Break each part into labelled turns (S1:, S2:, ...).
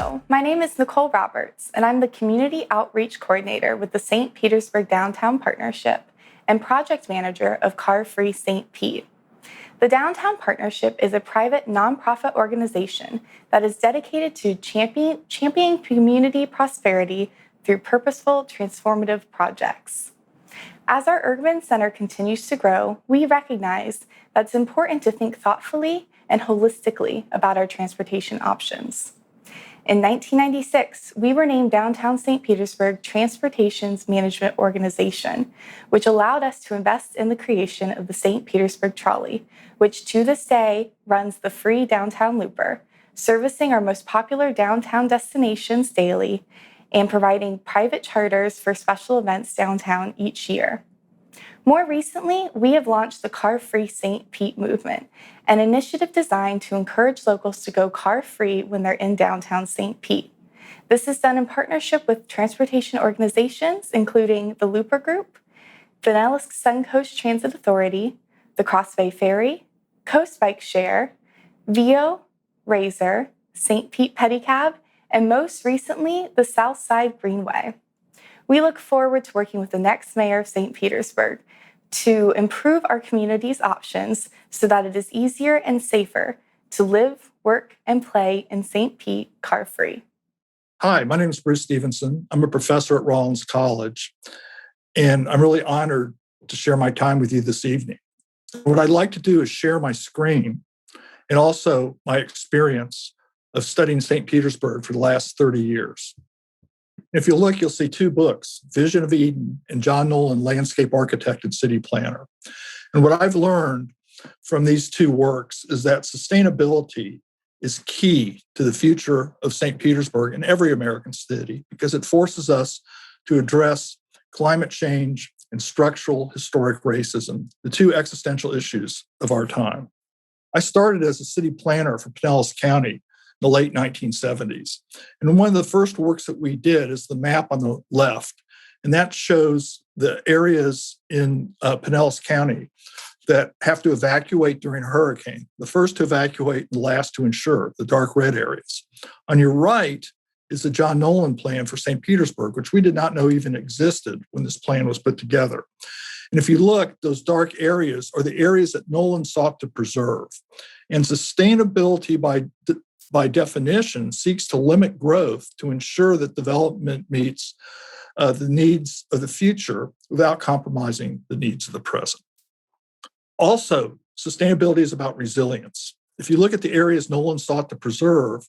S1: Hello, my name is Nicole Roberts, and I'm the Community Outreach Coordinator with the St. Petersburg Downtown Partnership and Project Manager of Car Free St. Pete. The Downtown Partnership is a private nonprofit organization that is dedicated to championing community prosperity through purposeful, transformative projects. As our urban center continues to grow, we recognize that it's important to think thoughtfully and holistically about our transportation options. In 1996, we were named Downtown St. Petersburg Transportation's Management Organization, which allowed us to invest in the creation of the St. Petersburg Trolley, which to this day runs the free downtown looper, servicing our most popular downtown destinations daily and providing private charters for special events downtown each year. More recently, we have launched the Car Free St. Pete movement, an initiative designed to encourage locals to go car-free when they're in downtown St. Pete. This is done in partnership with transportation organizations, including the Looper Group, Pinellas Suncoast Transit Authority, the Crossway Ferry, Coast Bike Share, VIO, Razor, St. Pete Pedicab, and most recently, the Southside Greenway. We look forward to working with the next mayor of St. Petersburg to improve our community's options so that it is easier and safer to live, work, and play in St. Pete car-free.
S2: Hi, my name is Bruce Stephenson. I'm a professor at Rollins College, and I'm really honored to share my time with you this evening. What I'd like to do is share my screen and also my experience of studying St. Petersburg for the last 30 years. If you look, you'll see two books, Vision of Eden and John Nolan, Landscape Architect and City Planner. And what I've learned from these two works is that sustainability is key to the future of St. Petersburg and every American city because it forces us to address climate change and structural historic racism, the two existential issues of our time. I started as a city planner for Pinellas County in the late 1970s. And one of the first works that we did is the map on the left. And that shows the areas in Pinellas County that have to evacuate during a hurricane. The first to evacuate and the last to insure, the dark red areas. On your right is the John Nolan plan for St. Petersburg, which we did not know even existed when this plan was put together. And if you look, those dark areas are the areas that Nolan sought to preserve. And sustainability by definition, seeks to limit growth to ensure that development meets the needs of the future without compromising the needs of the present. Also, sustainability is about resilience. If you look at the areas Nolan sought to preserve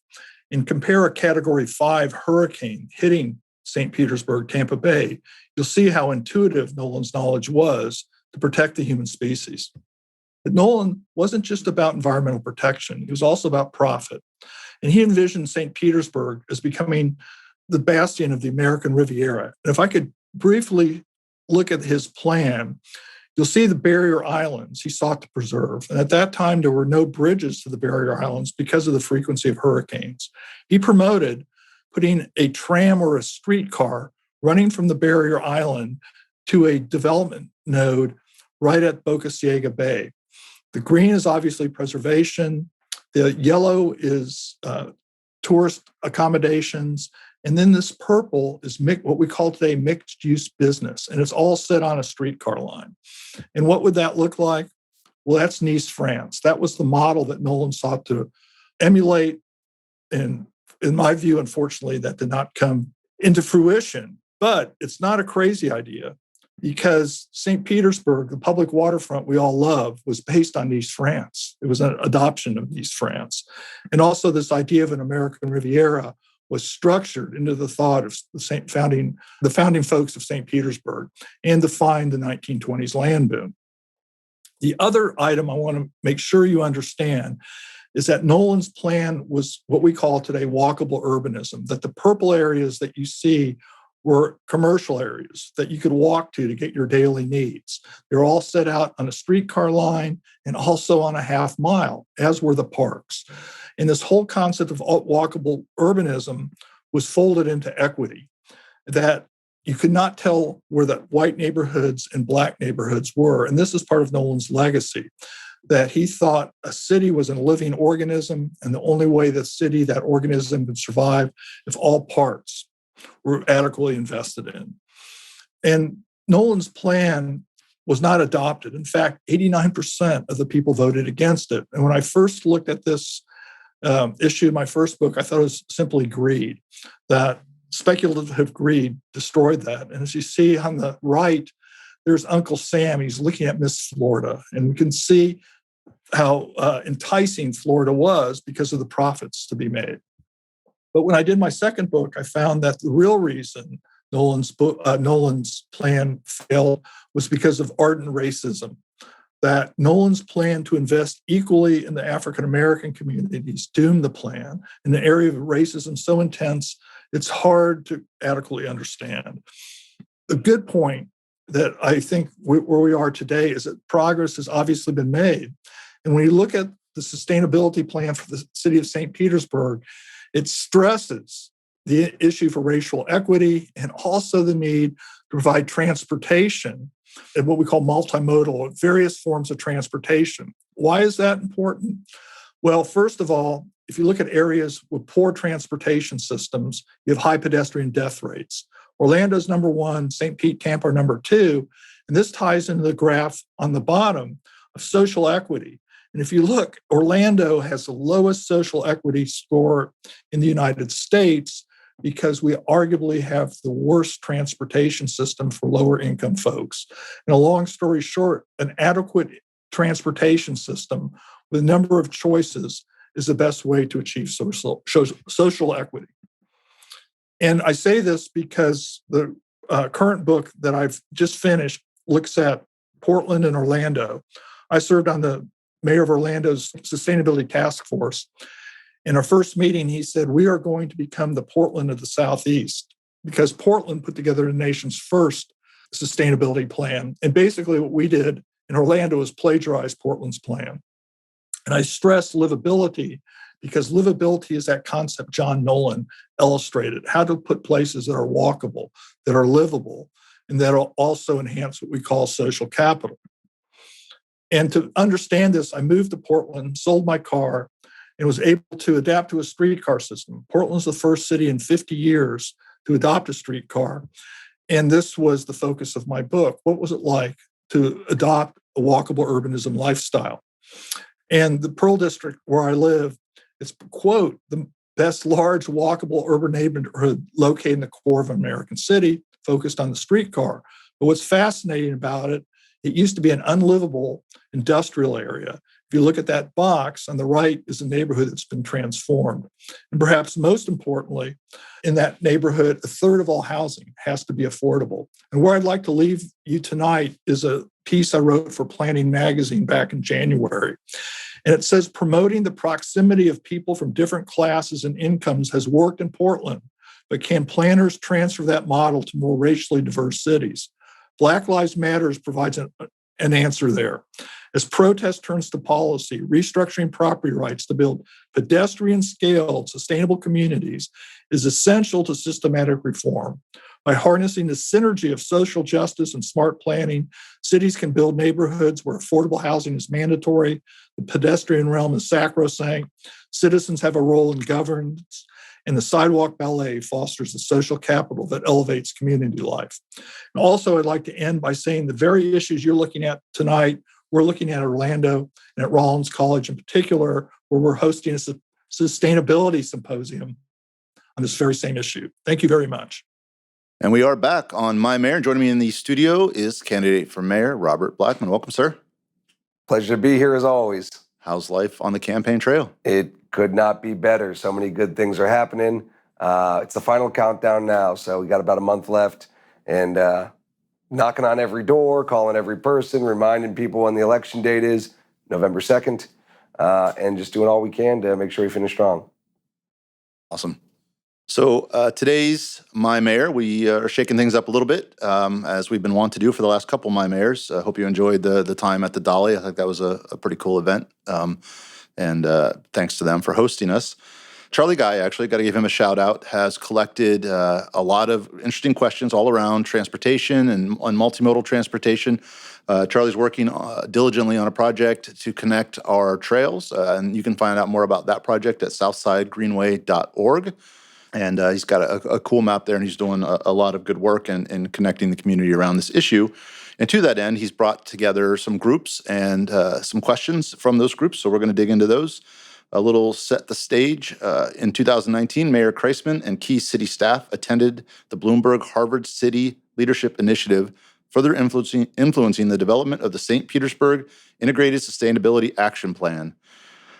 S2: and compare a Category 5 hurricane hitting St. Petersburg, Tampa Bay, you'll see how intuitive Nolan's knowledge was to protect the human species. But Nolan wasn't just about environmental protection. He was also about profit. And he envisioned St. Petersburg as becoming the bastion of the American Riviera. And if I could briefly look at his plan, you'll see the barrier islands he sought to preserve. And at that time, there were no bridges to the barrier islands because of the frequency of hurricanes. He promoted putting a tram or a streetcar running from the barrier island to a development node right at Boca Ciega Bay. The green is obviously preservation. The yellow is tourist accommodations. And then this purple is what we call today mixed use business. And it's all set on a streetcar line. And what would that look like? Well, that's Nice, France. That was the model that Nolan sought to emulate. And in my view, unfortunately, that did not come into fruition. But it's not a crazy idea because St. Petersburg, the public waterfront we all love, was based on Nice, France. It was an adoption of Nice, France. And also this idea of an American Riviera was structured into the thought of the founding folks of St. Petersburg and defined the 1920s land boom. The other item I want to make sure you understand is that Nolan's plan was what we call today walkable urbanism, that the purple areas that you see were commercial areas that you could walk to get your daily needs. They're all set out on a streetcar line and also on a half mile, as were the parks. And this whole concept of walkable urbanism was folded into equity, that you could not tell where the white neighborhoods and black neighborhoods were. And this is part of Nolan's legacy, that he thought a city was a living organism, and the only way that organism could survive if all parts were adequately invested in. And Nolan's plan was not adopted. In fact, 89% of the people voted against it. And when I first looked at this issue in my first book, I thought it was simply greed, that speculative greed destroyed that. And as you see on the right, there's Uncle Sam. He's looking at Miss Florida, and we can see how enticing Florida was because of the profits to be made. But when I did my second book, I found that the real reason Nolan's plan failed was because of ardent racism, that Nolan's plan to invest equally in the African-American communities doomed the plan in an area of racism so intense, it's hard to adequately understand. The good point that I think where we are today is that progress has obviously been made. And when you look at the sustainability plan for the city of St. Petersburg, it stresses the issue for racial equity and also the need to provide transportation and what we call multimodal, various forms of transportation. Why is that important? Well, first of all, if you look at areas with poor transportation systems, you have high pedestrian death rates. Orlando's number one, St. Pete, Tampa are number two. And this ties into the graph on the bottom of social equity. And if you look, Orlando has the lowest social equity score in the United States because we arguably have the worst transportation system for lower income folks. And a long story short, an adequate transportation system with a number of choices is the best way to achieve social equity. And I say this because the current book that I've just finished looks at Portland and Orlando. I served on the mayor of Orlando's sustainability task force. In our first meeting, he said, we are going to become the Portland of the Southeast because Portland put together the nation's first sustainability plan. And basically what we did in Orlando was plagiarize Portland's plan. And I stress livability because livability is that concept John Nolan illustrated, how to put places that are walkable, that are livable, and that will also enhance what we call social capital. And to understand this, I moved to Portland, sold my car, and was able to adapt to a streetcar system. Portland's the first city in 50 years to adopt a streetcar. And this was the focus of my book. What was it like to adopt a walkable urbanism lifestyle? And the Pearl District, where I live, it's, quote, the best large walkable urban neighborhood located in the core of an American city, focused on the streetcar. But what's fascinating about it, it used to be an unlivable industrial area. If you look at that box on the right is a neighborhood that's been transformed. And perhaps most importantly, in that neighborhood, a third of all housing has to be affordable. And where I'd like to leave you tonight is a piece I wrote for Planning Magazine back in January. And it says, promoting the proximity of people from different classes and incomes has worked in Portland, but can planners transfer that model to more racially diverse cities? Black Lives Matter provides an answer there. As protest turns to policy, restructuring property rights to build pedestrian-scaled, sustainable communities is essential to systematic reform. By harnessing the synergy of social justice and smart planning, cities can build neighborhoods where affordable housing is mandatory, the pedestrian realm is sacrosanct, citizens have a role in governance, and the sidewalk ballet fosters the social capital that elevates community life. And also, I'd like to end by saying the very issues you're looking at tonight, we're looking at Orlando and at Rollins College in particular, where we're hosting a sustainability symposium on this very same issue. Thank you very much.
S3: And we are back on My Mayor. Joining me in the studio is candidate for mayor, Robert Blackmon. Welcome, sir.
S4: Pleasure to be here as always.
S3: How's life on the campaign trail?
S4: It could not be better. So many good things are happening. It's the final countdown now, so we got about a month left. And knocking on every door, calling every person, reminding people when the election date is, November 2nd, and just doing all we can to make sure we finish strong.
S3: Awesome. So today's My Mayor, we are shaking things up a little bit, as we've been wanting to do for the last couple My Mayors. I hope you enjoyed the time at the Dolly. I think that was a pretty cool event, and thanks to them for hosting us. Charlie Guy, actually, got to give him a shout out, has collected a lot of interesting questions all around transportation and on multimodal transportation. Charlie's working diligently on a project to connect our trails, and you can find out more about that project at southsidegreenway.org. And he's got a cool map there, and he's doing a lot of good work in connecting the community around this issue. And to that end, he's brought together some groups and some questions from those groups. So we're going to dig into those. A little set the stage. In 2019, Mayor Kreisman and key city staff attended the Bloomberg Harvard City Leadership Initiative, further influencing the development of the St. Petersburg Integrated Sustainability Action Plan.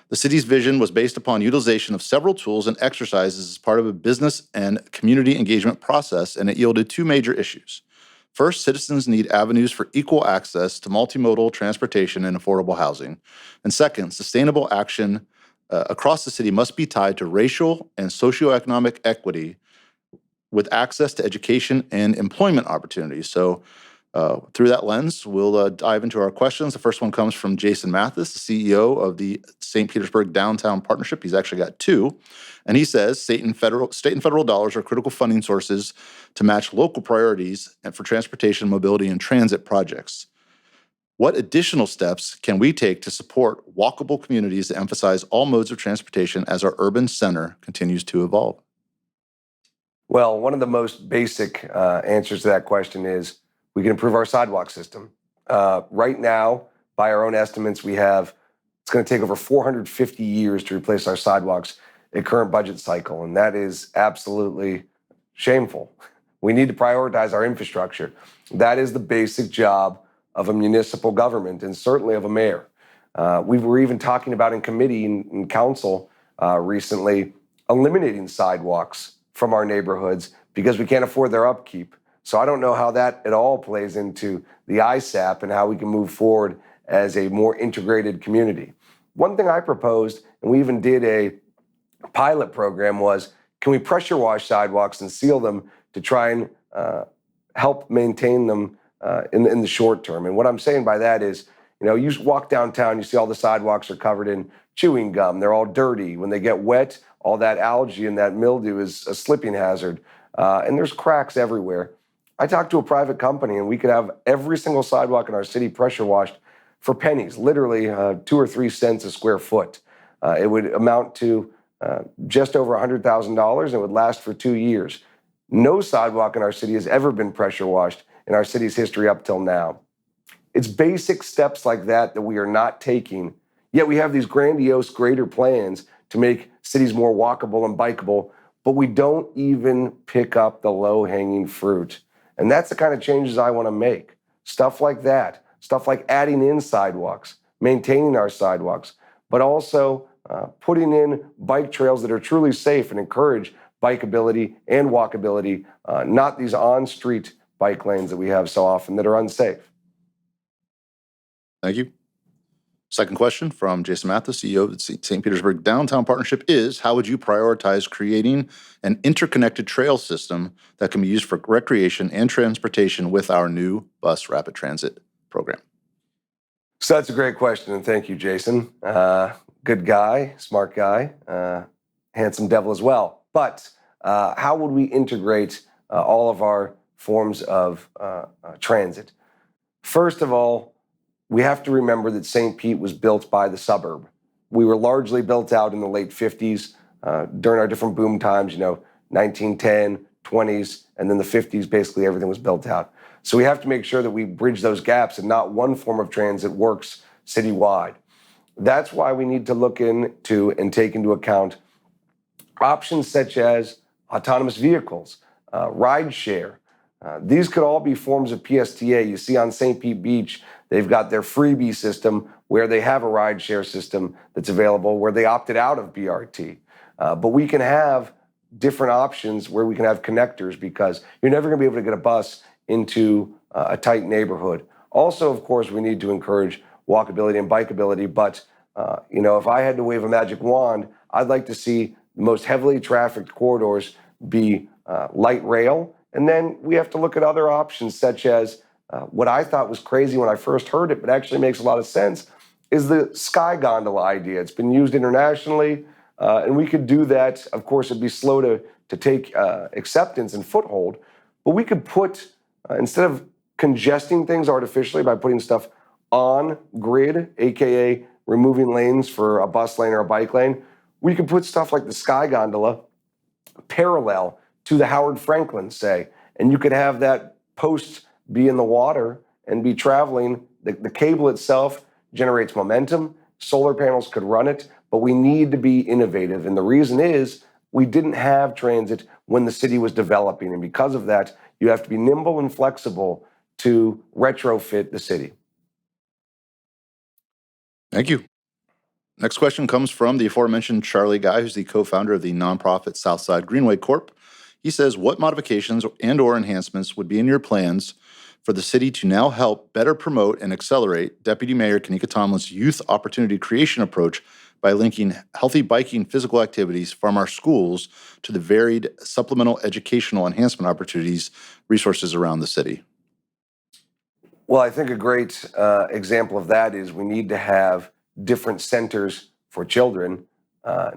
S3: The city's vision was based upon utilization of several tools and exercises as part of a business and community engagement process, and it yielded two major issues. First, citizens need avenues for equal access to multimodal transportation and affordable housing. And second, sustainable action across the city must be tied to racial and socioeconomic equity with access to education and employment opportunities. So through that lens, we'll dive into our questions. The first one comes from Jason Mathis, the CEO of the St. Petersburg Downtown Partnership. He's actually got two. And he says state and federal dollars are critical funding sources to match local priorities and for transportation, mobility, and transit projects. What additional steps can we take to support walkable communities that emphasize all modes of transportation as our urban center continues to evolve?
S4: Well, one of the most basic answers to that question is we can improve our sidewalk system. Right now, by our own estimates, it's going to take over 450 years to replace our sidewalks at current budget cycle, and that is absolutely shameful. We need to prioritize our infrastructure. That is the basic job of a municipal government and certainly of a mayor. We were even talking about in committee and council recently eliminating sidewalks from our neighborhoods because we can't afford their upkeep. So I don't know how that at all plays into the ISAP and how we can move forward as a more integrated community. One thing I proposed, and we even did a pilot program, was can we pressure wash sidewalks and seal them to try and help maintain them in the short term. And what I'm saying by that is, you walk downtown, you see all the sidewalks are covered in chewing gum. They're all dirty. When they get wet, all that algae and that mildew is a slipping hazard. And there's cracks everywhere. I talked to a private company, and we could have every single sidewalk in our city pressure washed for pennies, literally 2 or 3 cents a square foot. It would amount to just over $100,000, and it would last for 2 years. No sidewalk in our city has ever been pressure washed in our city's history up till now. It's basic steps like that we are not taking, yet we have these grandiose, greater plans to make cities more walkable and bikeable, but we don't even pick up the low-hanging fruit. And that's the kind of changes I want to make. Stuff like that, stuff like adding in sidewalks, maintaining our sidewalks, but also putting in bike trails that are truly safe and encourage bikeability and walkability, not these on-street bike lanes that we have so often that are unsafe.
S3: Thank you. Second question from Jason Mathis, CEO of the St. Petersburg Downtown Partnership is, how would you prioritize creating an interconnected trail system that can be used for recreation and transportation with our new bus rapid transit program?
S4: So that's a great question, and thank you, Jason. Good guy, smart guy, handsome devil as well. But how would we integrate all of our forms of transit? First of all, we have to remember that St. Pete was built by the suburb. We were largely built out in the late 50s during our different boom times, 1910, 20s, and then the 50s, basically everything was built out. So we have to make sure that we bridge those gaps and not one form of transit works citywide. That's why we need to look into and take into account options such as autonomous vehicles, ride share. These could all be forms of PSTA. You see on St. Pete Beach, they've got their freebie system where they have a ride share system that's available where they opted out of BRT. But we can have different options where we can have connectors because you're never going to be able to get a bus into a tight neighborhood. Also, of course, we need to encourage walkability and bikeability. But, if I had to wave a magic wand, I'd like to see the most heavily trafficked corridors be light rail. And then we have to look at other options such as what I thought was crazy when I first heard it, but actually makes a lot of sense, is the sky gondola idea. It's been used internationally. And we could do that. Of course, it'd be slow to take acceptance and foothold, but we could put, instead of congesting things artificially by putting stuff on grid, AKA removing lanes for a bus lane or a bike lane, we could put stuff like the Sky Gondola parallel to the Howard Franklin, say, and you could have that post be in the water and be traveling. The cable itself generates momentum. Solar panels could run it, but we need to be innovative. And the reason is we didn't have transit when the city was developing. And because of that, you have to be nimble and flexible to retrofit the city.
S3: Thank you. Next question comes from the aforementioned Charlie Guy, who's the co-founder of the nonprofit Southside Greenway Corp. He says, what modifications and/or enhancements would be in your plans for the city to now help better promote and accelerate Deputy Mayor Kanika Tomlin's youth opportunity creation approach by linking healthy biking physical activities from our schools to the varied supplemental educational enhancement opportunities, resources around the city?
S4: Well, I think a great example of that is we need to have different centers for children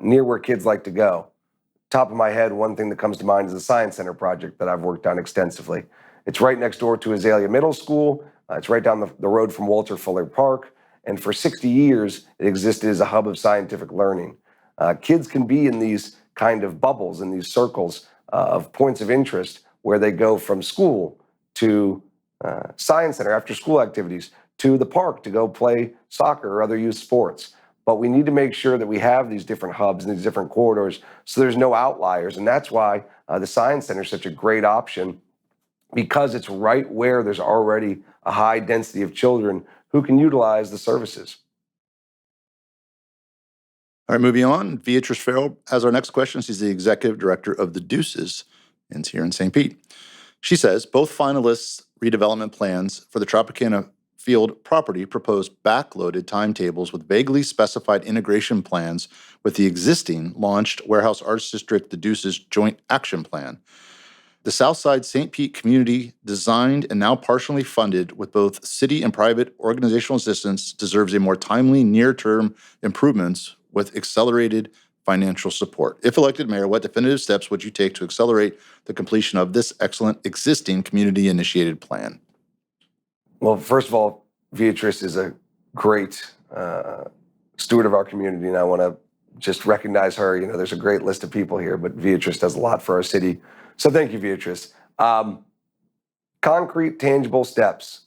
S4: near where kids like to go. Top of my head, one thing that comes to mind is the Science Center project that I've worked on extensively. It's right next door to Azalea Middle School. It's right down the road from Walter Fuller Park. And for 60 years, it existed as a hub of scientific learning. Kids can be in these kind of bubbles, in these circles of points of interest where they go from school to Science Center, after school activities, to the park to go play soccer or other youth sports. But we need to make sure that we have these different hubs and these different corridors so there's no outliers. And that's why the Science Center is such a great option, because it's right where there's already a high density of children who can utilize the services.
S3: All right, moving on. Beatrice Farrell has our next question. She's the executive director of the Deuces here in St. Pete. She says, both finalists' redevelopment plans for the Tropicana Field property propose backloaded timetables with vaguely specified integration plans with the existing launched Warehouse Arts District, the Deuces Joint Action Plan. The Southside St. Pete community, designed and now partially funded with both city and private organizational assistance, deserves a more timely near-term improvements with accelerated financial support. If elected mayor, what definitive steps would you take to accelerate the completion of this excellent existing community-initiated plan?
S4: Well, first of all, Beatrice is a great steward of our community, and I want to just recognize her. You know, there's a great list of people here, but Beatrice does a lot for our city. So thank you, Beatrice. Concrete, tangible steps.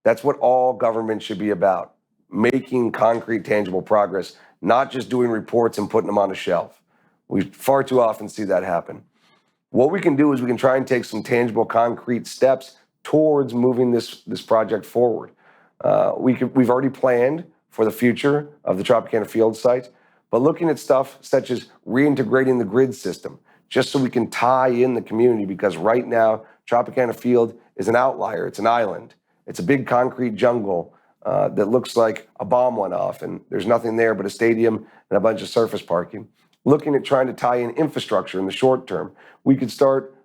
S4: That's what all government should be about, making concrete, tangible progress, not just doing reports and putting them on a shelf. We far too often see that happen. What we can do is we can try and take some tangible, concrete steps towards moving this project forward. We've already planned for the future of the Tropicana Field site, but looking at stuff such as reintegrating the grid system, just so we can tie in the community, because right now, Tropicana Field is an outlier. It's an island. It's a big concrete jungle that looks like a bomb went off, and there's nothing there but a stadium and a bunch of surface parking. Looking at trying to tie in infrastructure in the short term, we could start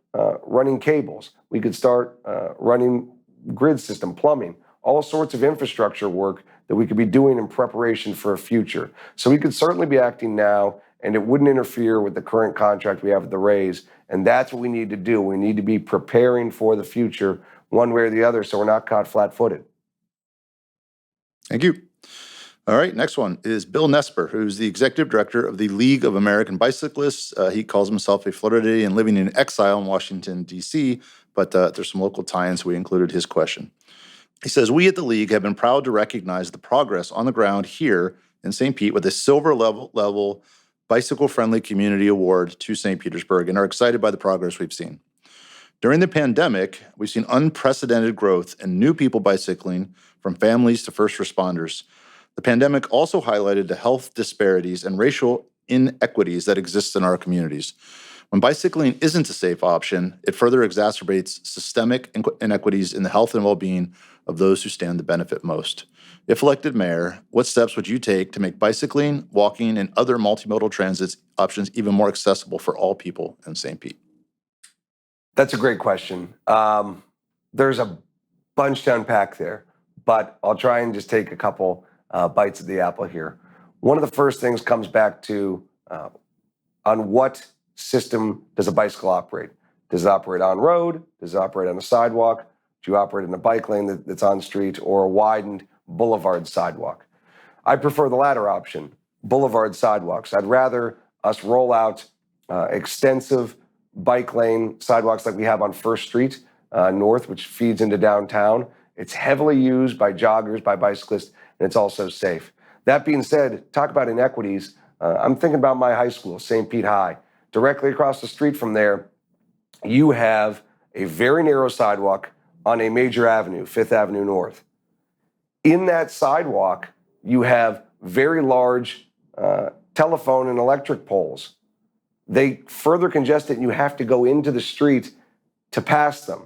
S4: running cables. We could start running grid system, plumbing, all sorts of infrastructure work that we could be doing in preparation for a future. So we could certainly be acting now, and it wouldn't interfere with the current contract we have with the Rays. And that's what we need to do. We need to be preparing for the future one way or the other so we're not caught flat-footed.
S3: Thank you. All right, next one is Bill Nesper, who's the executive director of the League of American Bicyclists. He calls himself a Floridian living in exile in Washington, D.C., but there's some local tie-ins, so we included his question. He says, we at the League have been proud to recognize the progress on the ground here in St. Pete with a silver level bicycle-friendly community award to St. Petersburg and are excited by the progress we've seen. During the pandemic, we've seen unprecedented growth in new people bicycling, from families to first responders. The pandemic also highlighted the health disparities and racial inequities that exist in our communities. When bicycling isn't a safe option, it further exacerbates systemic inequities in the health and well-being of those who stand to benefit most. If elected mayor, what steps would you take to make bicycling, walking, and other multimodal transit options even more accessible for all people in St. Pete?
S4: That's a great question. There's a bunch to unpack there, but I'll try and just take a couple bites of the apple here. One of the first things comes back to on what system does a bicycle operate. Does it operate on road? Does it operate on a sidewalk? Do you operate in a bike lane that's on street or a widened boulevard sidewalk? I prefer the latter option, boulevard sidewalks. I'd rather us roll out extensive bike lane sidewalks like we have on First Street North, which feeds into downtown. It's heavily used by joggers, by bicyclists, and it's also safe. That being said, talk about inequities. I'm thinking about my high school, St. Pete High. Directly across the street from there, you have a very narrow sidewalk on a major avenue, Fifth Avenue North. In that sidewalk, you have very large telephone and electric poles. They further congest it, and you have to go into the street to pass them.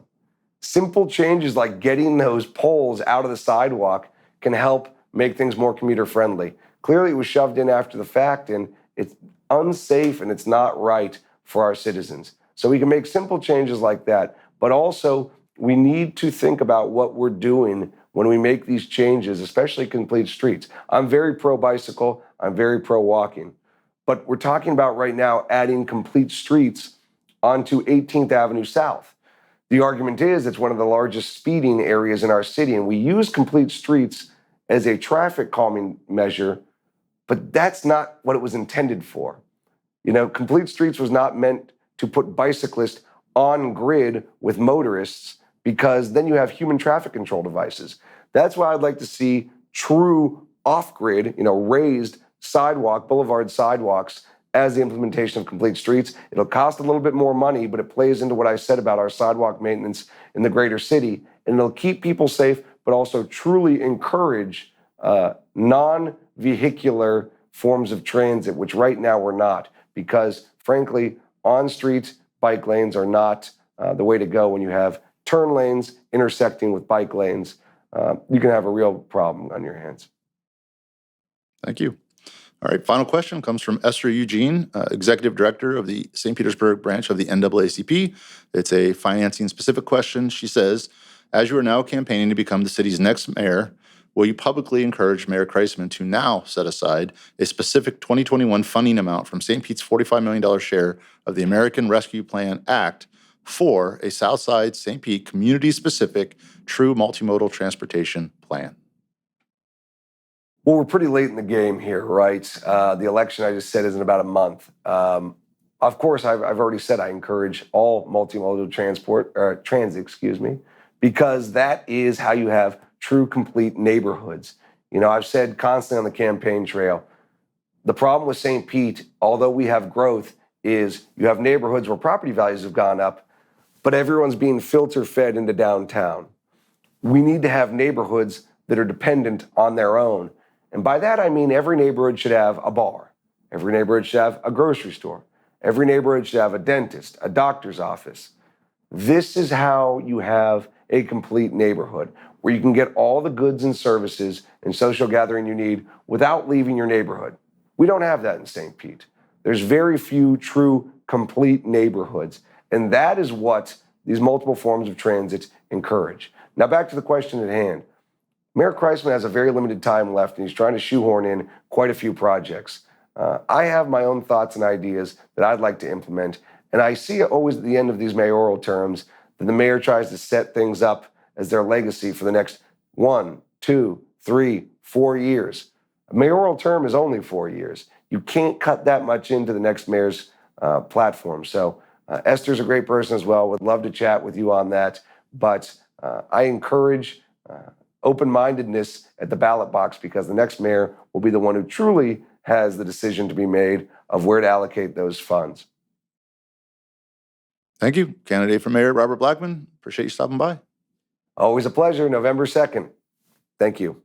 S4: Simple changes like getting those poles out of the sidewalk can help make things more commuter friendly. Clearly, it was shoved in after the fact, and it's unsafe and it's not right for our citizens. So we can make simple changes like that, but also we need to think about what we're doing when we make these changes, especially complete streets. I'm very pro bicycle, I'm very pro walking, but we're talking about right now adding complete streets onto 18th Avenue South. The argument is it's one of the largest speeding areas in our city, and we use complete streets as a traffic calming measure, but that's not what it was intended for. You know, complete streets was not meant to put bicyclists on grid with motorists, because then you have human traffic control devices. That's why I'd like to see true off-grid, raised sidewalk, boulevard sidewalks as the implementation of complete streets. It'll cost a little bit more money, but it plays into what I said about our sidewalk maintenance in the greater city. And it'll keep people safe, but also truly encourage non-vehicular forms of transit, which right now we're not, because frankly, on-street bike lanes are not the way to go. When you have turn lanes intersecting with bike lanes, you can have a real problem on your hands.
S3: Thank you. All right, final question comes from Esther Eugene, Executive Director of the St. Petersburg branch of the NAACP. It's a financing-specific question. She says, as you are now campaigning to become the city's next mayor, will you publicly encourage Mayor Kreisman to now set aside a specific 2021 funding amount from St. Pete's $45 million share of the American Rescue Plan Act for a Southside St. Pete community-specific true multimodal transportation plan?
S4: Well, we're pretty late in the game here, right? The election, I just said, is in about a month. Of course, I've already said I encourage all multimodal transit, because that is how you have true, complete neighborhoods. I've said constantly on the campaign trail, the problem with St. Pete, although we have growth, is you have neighborhoods where property values have gone up, but everyone's being filter fed into downtown. We need to have neighborhoods that are dependent on their own. And by that, I mean every neighborhood should have a bar. Every neighborhood should have a grocery store. Every neighborhood should have a dentist, a doctor's office. This is how you have a complete neighborhood, where you can get all the goods and services and social gathering you need without leaving your neighborhood. We don't have that in St. Pete. There's very few true, complete neighborhoods. And that is what these multiple forms of transit encourage. Now back to the question at hand. Mayor Kreisman has a very limited time left, and he's trying to shoehorn in quite a few projects. I have my own thoughts and ideas that I'd like to implement, and I see always at the end of these mayoral terms that the mayor tries to set things up as their legacy for the next 1, 2, 3, 4 years. A mayoral term is only 4 years. You can't cut that much into the next mayor's platform. So Esther's a great person as well. Would love to chat with you on that, but I encourage open-mindedness at the ballot box, because the next mayor will be the one who truly has the decision to be made of where to allocate those funds.
S3: Thank you. Candidate for Mayor Robert Blackmon. Appreciate you stopping by.
S4: Always a pleasure. November 2nd. Thank you.